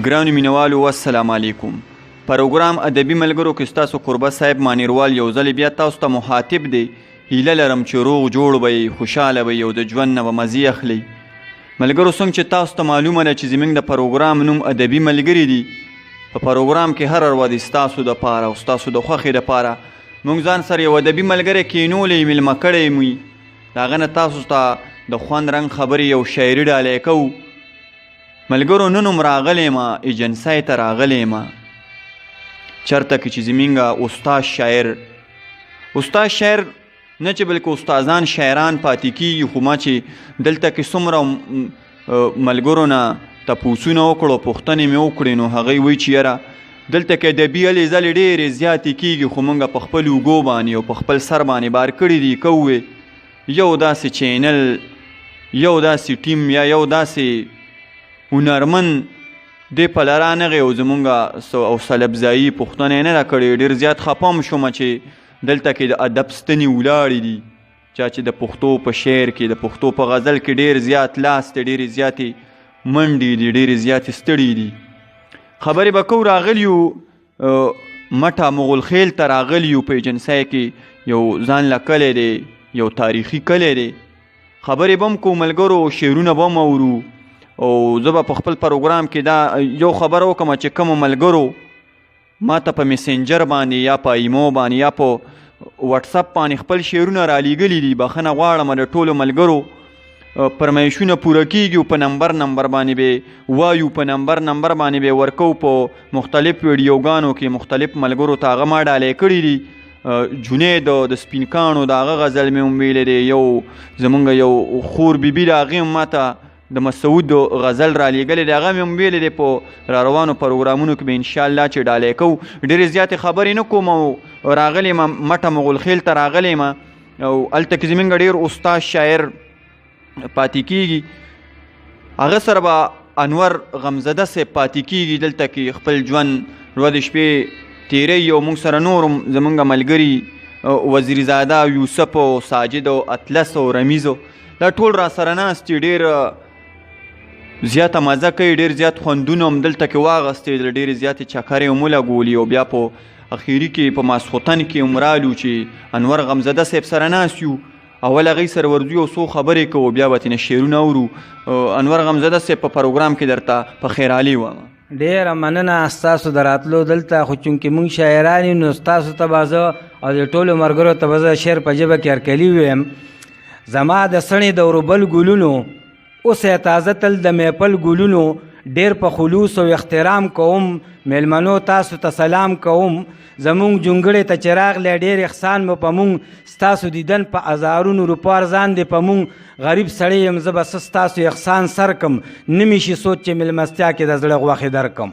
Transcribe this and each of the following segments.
ګرانو مینوالو السلام علیکم. پروګرام ادبي ملګرو کې ستاسو قربه صاحب مانیروال یو ځل بیا تاسو ته مخاطب دی. هیله لرم چې روغ جوړ به یې، خوشحاله به یې او د ژوند نه به مزې اخلئ. ملګرو څنګه چې تاسو ته معلومه ده چې زموږ د پروګرام نوم ادبي ملګري دي، په پروګرام کې هر ورځ ستاسو دپاره او ستاسو د خوښې دپاره موږ ځان سره یو ادبي ملګری کینولی میلمه کړی موي. د هغه نه تاسو ته د خوند رنګ خبرې یو شاعري ډالۍ کوو. ملګرو نن هم راغلی ما ایجنسۍ ته راغلی ما چېرته کې چې زموږ استاد شاعر نه چې بلکې استادان شاعران پاتې کېږي، خو ما چې دلته کې څومره ملګرو نه تپوسونه وکړو، پوښتنې مې وکړې، نو هغوی وایي چې یاره دلته کې ادبي هلې ځلې ډېرې زیاتې کېږي، خو موږ په خپل اوږو باندې او په خپل سر باندې بار کړي دي. که ووې یو داسې چینل، یو داسې ټیم یا یو داسې هنرمند دې پله رانغی او زمونږ حوصله افزایي پوښتنه یې نه ده کړې. ډېر زیات خفه هم شومه چې دلته کې د ادب ستنې ولاړې دي، چا چې د پښتو په شعر کې، د پښتو په غزل کې ډېر زیات لاس دی، ډېرې زیاتې منډې دي، ډېرې زیاتې ستړي دي. خبرې به کوو. راغلي یو مټه مغل خیل ته راغلي یو، په ایجنسۍ کې یو ځان له کلی دی، یو تاریخي کلی دی. خبرې به هم کوو ملګرو، شعرونه به هم اورو، او زه به په خپل پروګرام کې دا یو خبره وکړم چې کومو ملګرو ما ته په میسنجر باندې یا په ایمو باندې یا په وټساپ باندې خپل شعرونه رالیږلي دي، بخښنه غواړم د ټولو ملګرو. فرمایشونه پوره کېږي او په نمبر باندې به وایو، په نمبر باندې به ورکو. په مختلف ویډیوګانو کې مختلف ملګرو ته هغه ما ډالۍ کړي دي. جنید د سپین کاڼو د هغه غزل مې هم ویلی دی. یو زمونږ یو خور بیبي د هغې هم ما ته د مسعود غزل را لیږلی دی، هغه مې هم ویلی دی. په را روانو پروګرامونو کې به انشاءالله چې ډالۍ کوو. ډېرې زیاتې خبرې نه کوم او راغلی یم مټه مغل خیل ته راغلی یم، او هلته کې زموږ ډېر استاد شاعر پاتې کېږي. هغه سره به انور غمزده صاحب پاتې کېږي، دلته کې خپل ژوند ورځې شپې تېروي، او موږ سره نور زموږ ملګري وزیرزاده او یوسف او ساجد او اطلس او رمیز دا ټول را سره ناست دي. ډېر زیاته مزه کوي، ډېر زیات خوندونه هم دلته کې واغستې، ډېرې زیاتې چکرې هم ولګولي، او بیا په اخري کې په ماسخوتن کې هم رالو چې انور غمزده صاحب سره ناست یو. اول هغوی سره ورځو یو څو خبرې کوو، بیا به ترېنه شعرونه اورو. انور غمزده صاحب په پروګرام کې درته په خیرحالي وایم. ډېره مننه ستاسو د راتلو دلته. خو چونکې موږ شاعران یو، نو ستاسو ته به زه او د ټولو ملګرو ته به زه شعر په ژبه کې هرکلي ویم. زما د سڼې د وروبل ګلونو اوس یې تازه تل د میپل ګلونو، ډېر په خلوص او احترام کوم، میلمنو تاسو ته سلام کوم. زمونږ جونګړې ته چې راغلی ډېر احسان مو په مونږ، ستاسو دیدن په هزارونو روپو ارزان دی په مونږ. غریب سړی یم زه به څه ستاسو احسان سر کم، نه مې شي سوچ چې میلمستیا کې د زړه غوښې درکم.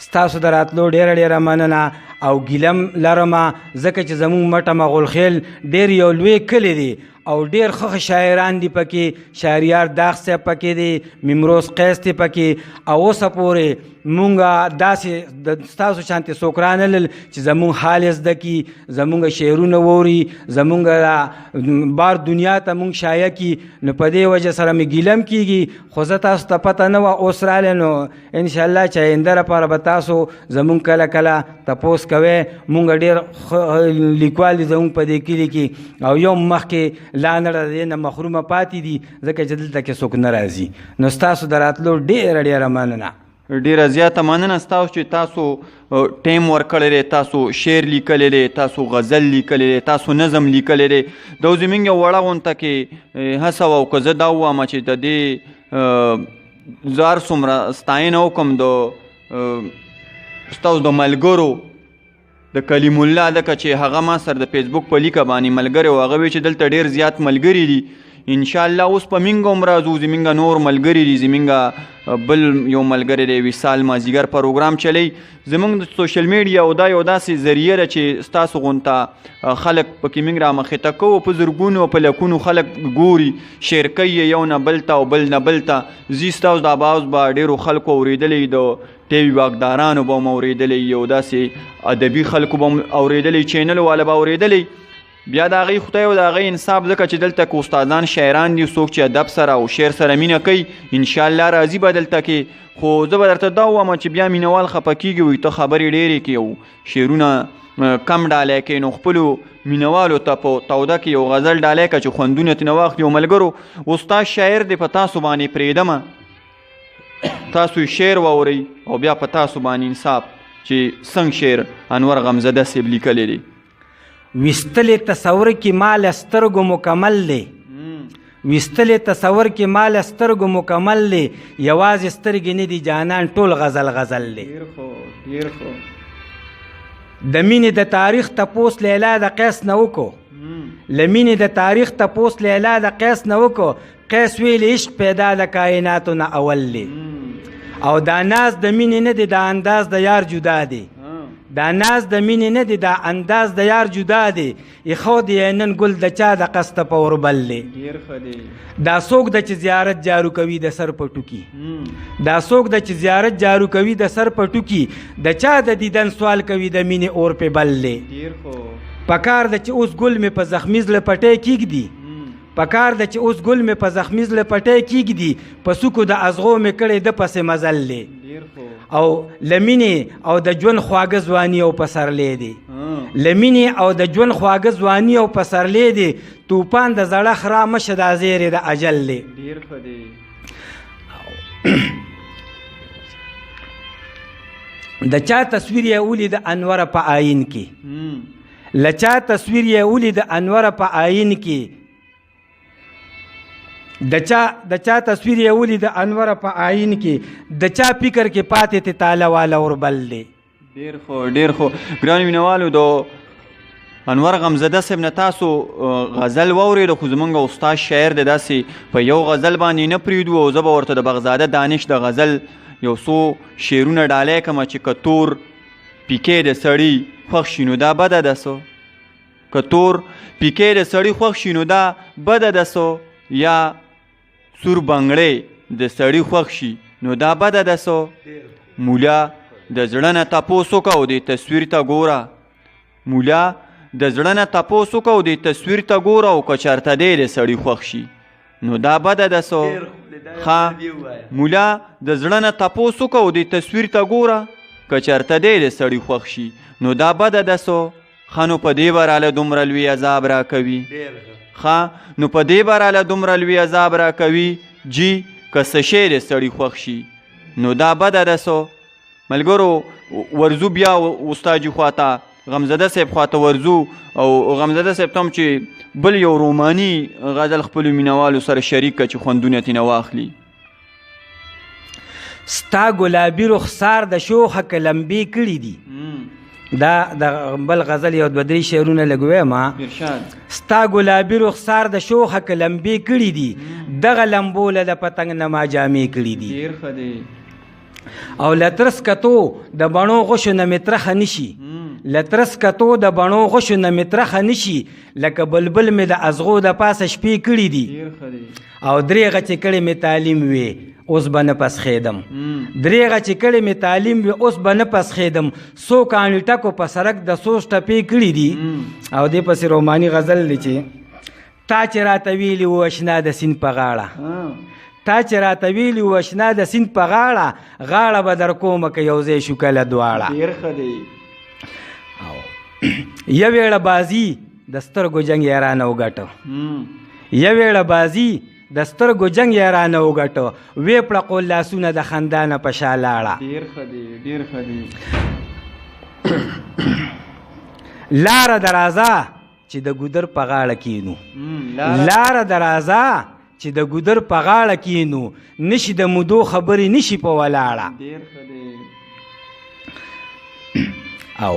ستاسو د راتلو ډېره مننه او ګیلم لرمه، ځکه چې زمونږ مټه مغل خیل ډېر یو لوی کلی دی او ډېر ښه شاعران دي پکې. شهریار داغ صاحب پکې دی، میمروز قیس دی پکې، او اوسه پورې مونږ داسې د ستاسو شانتې څوک رانلل چې زمونږ حال یې زده کي، زمونږ شعرونه ووري، زمونږ بار دنیا ته مونږ شایع کي. نو په دې وجه سره مې ګیلم کېږي، خو زه تاسو ته پته نه وه اوس رالی، نو انشاءالله چې آینده لپاره به تاسو زمونږ کله کله تپوس کوئ. مونږ ډېر لیکوال دي زمونږ په دې کلي کې، او یو مخکې لا نړه د دې نه محرومه پاتې دي، ځکه چې دلته کې څوک نه راځي. نو ستاسو د راتلو ډېره مننه. ډېره زیاته مننه ستاسو چې تاسو ټیم ورکړی دی، تاسو شعر لیکلی دی، تاسو غزل لیکلی دی، تاسو نظم لیکلی دی. دا زموږ یو وړه غونته کې هڅه وه، او که زه دا ووایم چې د دې زه هر څومره ستاینه وکړم د ستاسو د ملګرو د کلیم الله، ځکه چې هغه ما سره د فیسبوک په لیکه باندې ملګری و، هغه وی چې دلته ډېر زیات ملګري دي. انشاءالله اوس په مونږ هم راځو، زمونږ نور ملګري دي، زمونږ بل یو ملګری دی وصال مازدیګر پروګرام چلی. زمونږ د سوشل میډیا او دا یو داسې ذریعه ده چې ستاسو غونته خلک پکې مونږ رامخته کوو، په زرګونو په لکونو خلک ګوري، شیر کوي یو نه بل ته او بل نه بل ته. زی ستاسو د آواز به ډېرو خلکو اورېدلی، د ټي وي واکدارانو به هم اورېدلی، یو داسې ادبي خلکو به هم اورېدلی، چینل والا به اورېدلی. بیا د هغې خدای او د هغې انصاف ځکه چې دلته که استادان شاعران دي څوک چې ادب سره او شعر سره مینه کوي انشاءالله راځي به دلته کې خو زه به درته دا ووایم چې بیا مینوال خفه کېږي وایي ته خبرې ډېرې کوي او شعرونه کم ډالی کوي نو خپلو مینوالو ته په توده کې یو غزل ډالی که چې خوندونه ترېنه واخلي او ملګرو استاد شاعر دی په تاسو باندې پرېږدمه تاسو شعر واورئ او بیا په تاسو باندې انصاف چې څنګه شعر انور غمزده صاحب لیکلی دی وستل تصور کې مال سترګو مکمل دی وستل تصور کې مال سترګو مکمل دی یوازې سترګې نه دي جانان ټول غزل غزل دی ډېر ښه د مینې د تاریخ تپوس لیلا د قیس نه وکړو له مینې د تاریخ تپوس لیلا د قیس نه وکړو قیس ویل عشق پیدا د کائناتو نه اول دی او دا ناز د مینې نه دی دا انداز د یار جدا دی دا ناز د مینې نه دی دا انداز د یار جدا دی ایښود یې نن ګل د چا د قسته په اوربل دی دا څوک ده چې زیارت جارو کوي د سر په ټوکي دا څوک ده چې زیارت جارو کوي د سر په ټوکي د چا د دیدن سوال کوي د مینې اور په بل دی پکار ده چې اوس ګل مې په زخمي زړه پټی کېږدي پکار ده چې اوس ګل مې په زخمي زړه پټی کېږدي په سوکو د ازغو مې کړی د پسې مزل دی او له مینې او د ژوند خواږه ځواني او پسرلی دی له مینې او د ژوند خواږه ځواني او پسرلی دی توپان د زړه خرا مشه دا زیرې د اجل دی د چا تصویر یې ولید انوره په آیین کې له چا تصویر یې ولید انوره په آیین کې د چا تصویر یې ولید انوره په آیین کې د چا فکر کې پاتې ته تاله والا اوربل دی ډېر خو ګرانو مینوالو د انور غمزده صاحب نه تاسو غزل واورېده خو زموږ استاد شاعر دی داسې په یو غزل باندې نه پرېږدو او زه به ورته د بغزاده دانش د غزل یو څو شعرونه ډالی کړمه چې که تور پیکې د سړي خوښ شي نو دا بده ده سو که تور پیکې د سړي خوښ شي نو دا بده ده سو یا سور بنګړی د سړي خوښ شي نو دا بده ده سو مولا د زړه نه تپوس وکړه او دې تصویر ته ګوره مولا د زړه نه تپوس وکړه او دې تصویر ته ګوره او که چېرته دی د سړي خوښ شي نو دا بده ده سو ښه مولا د زړه نه تپوس وکړه او دې تصویر ته ګوره که چېرته دی د سړي خوښ شي نو دا بده ده سو ښه نو په دې به راله دومره لوی عذاب راکوي ښه نو په دې به راله دومره لوی عذاب راکوي جي که څه شی د سړي خوښ شي نو دا بده ده سو ملګرو ورځو بیا استاجي خواته غمزده صاحب خواته ورځو او غمزده صاحب ته هم چې بل یو روماني غزل خپلو مینوالو سره شریک کړه چې خوندونه ترېنه واخلي ستا ګلابي رخسار د شوخه لمبې کړي دي دا د بل غزل یو دوه درې شعرونه لږ ویم ستا ګلابي رخسار د شوخه لمبې کړي دي دغه لمبو له د پتنګ نما جامې کړي دي او لترس کتو د بڼو غشو نه مې ترخه نشي لترس کتو د بڼو غشو نه مې ترخه نشي لکه بلبل مې د ازغو د پاسه شپې کړي دي او درېغه چې کړې مې تعلیم وې اوس به نه پسخېدم درېغه چې کړې مې تعلیم وې اوس به نه پسخېدم څو کاڼي ټکو په سرک د سوچ ټپې کړي دي او دې پسې روماني غزل دی چې تا چې راته ویلي و اشنا د سیند په غاړه تا چې راته ویلي و اشنا د سیند په غاړه غاړه به در کومه که یو ځای شو کله دواړه یو ویړه بازي د سترګو جنګ یې رانه وګټه یو ویړه بازي د سترګو جنګ یې رانه وګټه وې پړقول لاسونه د خندانه په شا لاړه لاره د راځه چې د ګودر په غاړه کینو لاره د راځه چې د ګودر په غاړه کینو نشي د مودو خبرې نشي په ولاړه او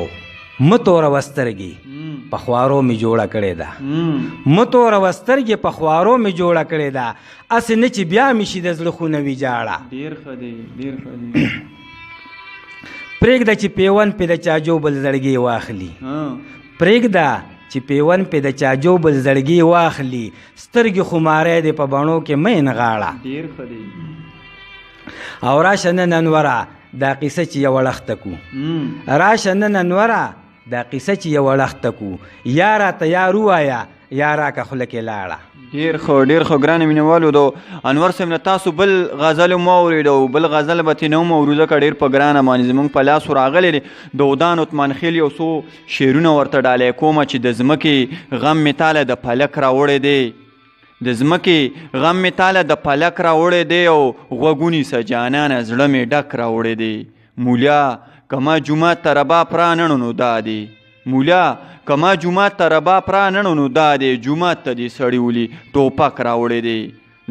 متوره وسترګې په خوارو مې جوړه کړې ده متوره وسترګې په خوارو مې جوړه کړې ده هسې نه چې بیا مې شي د زړه خونه ویجاړه پرېږده چې پیون پې د چا جوبل زړګې واخلي پرېږده چې پیون پې د چا جوبل زړګې واخلي سترګې خماری دی په بڼو کې مه نغاړه او راشه نن انوره دا قصه چې یوه لخته کو راشه نن انوره دا قصه چې یو اړخته کو یا راته یا روایا یا راکه خوله کې لاړه. ډېر ښه ګرانو مینوالو د انور صاحب نه تاسو بل غزل مو واورېد او بل غزل به ترې نه هم اورو ځکه ډېر په ګرانه باندې زموږ په لاسو راغلی دی. د ودان عثمان خیل یو څو شعرونه ورته ډالۍ کومه چې د ځمکې غم مې تاله د فلک راوړی دی، د ځمکې غم مې تاله د فلک راوړی دی او غوږونی سه جانانه زړه مې ډک راوړی دی. مولیا که ما جومات ته رباب پرانړو نو دا دی، مولا که ما جومات ته رباب پرانړو نو دا دی، جومات ته دې سړي ولي ټوپک راوړی دی.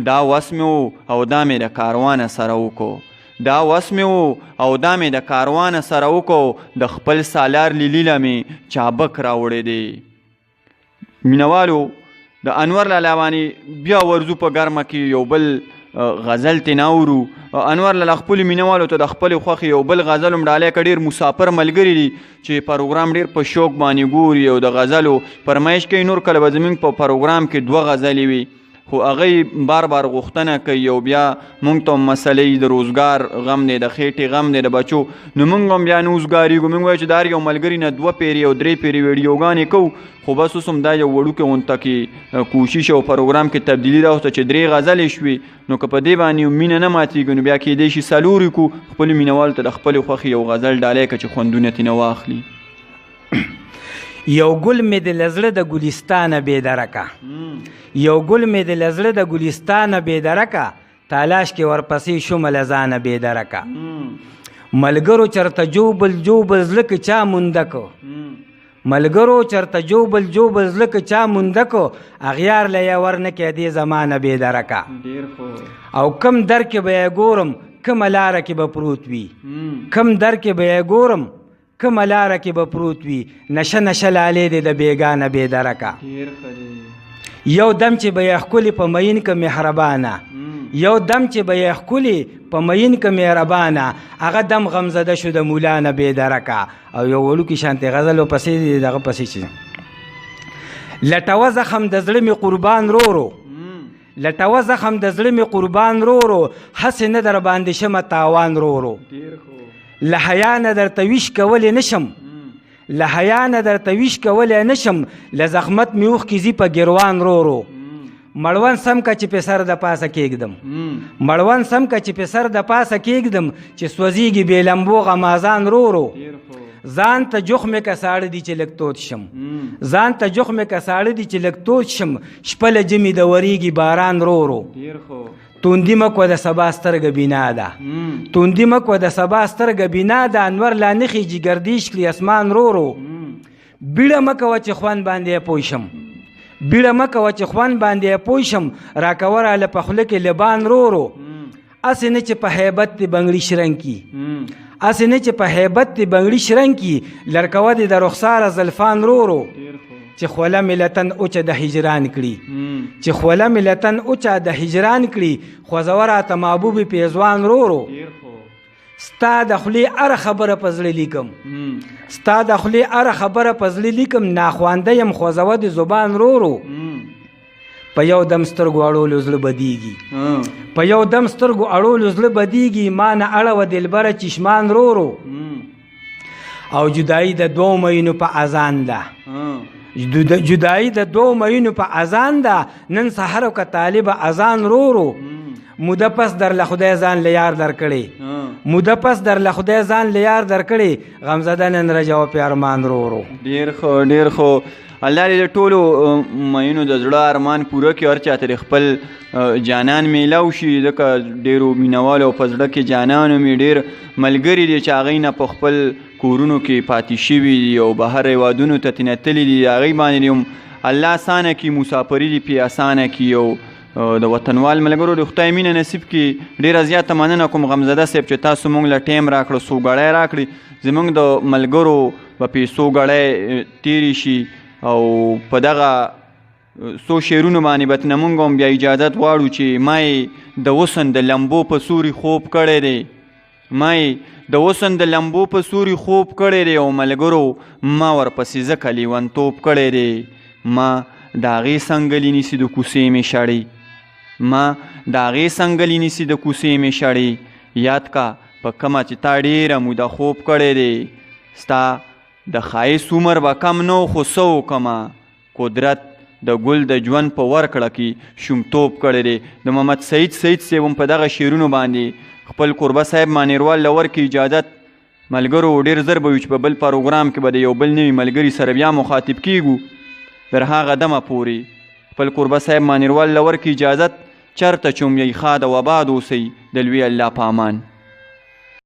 دا وس مې و او دا مې د کاروانه سره وکړو، دا وس مې و او دا مې د کاروانه سره وکړو، د خپل سالار لیلیله مې چابک راوړی دی. مینوالو د انور لالا باندې بیا ورځو په ګرمه کې یو بل غزل ترې ناورو. انور لالا خپلو مینوالو ته د خپلې خوښې یو بل غزل هم ډالۍ که ډېر مسافر ملګري دي چې پروګرام ډېر په شوق باندې ګوري او د غزلو فرمایش کوي. نور کله به زموږ په پروګرام کې 2 غزلې وي خو هغه بار غوښتنه کوي او بیا موږ ته مسلې د روزګار غم دی، د خېټې غم دی، د بچو، نو موږ هم بیا نه اوسګارېږو. موږ وایو چې د هر یو ملګري نه 2 پیرې او 3 پیرې ویډیوګانې کوو، خو بس اوس هم دا یو وړوکې غونته کې کوشش او پروګرام کې تبدیلي راوسته چې 3 غزلې شوي، نو که په دې باندې مینه نه ماتېږي نو بیا کېدی شي 4 کو خپلو مینوالو ته د خپلې خوښې یو غزل ډالۍ که چې خوندونه ترې نه واخلي. یو ګل مې د لزړه د ګلستانه بېدرکه، یو ګل مې د لزړه د ګلستانه بېدرکه، تالاش کې ورپسې شوم له ځانه بېدرکه. ملګرو چرته جوبل جوبل زړه کې چا مونده کو، ملګرو چرته جوبل جوبل زړه کې چا مونده کو، اغیار له یې ورنه کې دې زمانه بېدرکه. او کم در کې به یې ګورم کومه لاره کې به پروت وي، کم در کې به یې ګورم کومه لاره کې به پروت وي، نشه نشه لالې دې د بیګانه بېدرکه. یو دم چې به یې ښکلې په مین که مهربانه، یو دم چې به یې ښکلې په مین که مهربانه، هغه دم غمزده شو د مولانه بېدرکه. او یو وړوکي شانتې غزل ورپسې دغه پسې چې لټوه زخم د زړه مې قربان رورو، لټوه زخم د زړه مې قربان رورو، هسې نه در باندې شمه تاوان رورو. له حیا نه درته ویش کولی نشم، له حیا نه درته ویش کولی نشم، له زخمت مې اوښکې ځي په ګروان رورو. مړوند سم که چې په سر د پاسه کېږدم، مړوند سم که چې په سر د پاسه کېږدم، چې سوځېږي بې لمبو غمازان رورو. ځان ته جوخ مې که ساړه دي چې لږ تود شم، ځان ته جوخ مې که ساړه دي چې لږ تود شم، شپه له جمې د ورېږي باران رورو. توندی مکوه د سبا سترګه بینا ده، توندی مکوه د سبا سترګه بینا ده، انور لا نخیږي گردیش کړي اسمان رورو. بیړه مکوه چې خوان باندې پوه شم، بیړه مکوه چې خوان باندې پوه شم، راکوه راله په خوله کې لبان رورو. اسې نه چې په هیبت دې بنګړي شرنګ کی، اسې نه چې په هیبت دې بنګړي شرنګ کی، لړکوه دې د رخساره زلفان رورو. چې خوله ملتن اوچه د هجران کړي، چې خوله ملتن اوچه د هجران کړي، خوځوه راته محبوبې پیزوان رورو. ستا د خولې هره خبره په زړه لیکم، ستا د خولې هره خبره په زړه لیکم، ناخوانده یم خوځوه د زبان رورو. په یو دم سترګو اړولو زړه بدیږي، په یو دم سترګو اړولو زړه بدیږي، ما نه اړوه دلبره چشمان رورو. او جدایي د 2 مهینو په اذان ده، جدایی د 2 مهینو په اذان ده، نن سحر که طالب اذان رورو. موده پس در له خدای ځان له یار در کړی، موده پس در له خدای ځان له یار در کړی، غمزده نن رجوه په ارمان رورو. ډېر ښه ډېر ښه. الله دې د ټولو مینو د زړه ارمان پوره کړي، هر چا ته خپل جانان میلاو شي، ځکه ډېرو مینوالو په زړه کې جانان مې ډېر ملګري دي چې هغوی نه په خپل کورونو کې پاتې شوي دي او بهر هیوادونو ته ترې تللي دي، هغوی باندې هم الله اسانه کړي، مسافري دې پې اسانه کړي او د وطنوال ملګرو د خدای مینه نصیب کړي. ډېره زیاته مننه کوم غمزده صاحب چې تاسو موږ له ټایم راکړه، څو ګړی راکړي، زموږ د ملګرو په پیسو ګړی تېرې شي او په دغه څو شعرونو باندې به نه موږ هم بیا اجازت غواړو چې ما یې د وسن د لمبو په سوري خوب کړی دی، ما یې د وسن د لمبو په سوري خوب کړی دی، او ملګرو ما ورپسې ځکه لیونتوب کړی دی. ما د هغې څنګلې نیسي د کوڅې مې شړې، ما د هغې څنګلې نیسي د کوڅې مې شړې، یاد کا په کومه چې تا ډېره موده خوب کړی دی، ستا د ښایست عمر به کم نو خو څه وکمه قدرت د ګل د ژوند په ورکړه کې شومتوب کړی دی. د محمد سعید صاحب هم په دغه شعرونو باندې خپل کوربه صاحب مانیروال له ورکړي اجازت ملګرو ډېر زر به وي چې په بل پروګرام کې به د یو بل نوي ملګري سره بیا مخاطب کیږو. تر هغه دمه پورې خپل کوربه صاحب مانیروال له ورکړي اجازت چرته چوم یی ښاد و آباد اوسئ د لوی الله په امان.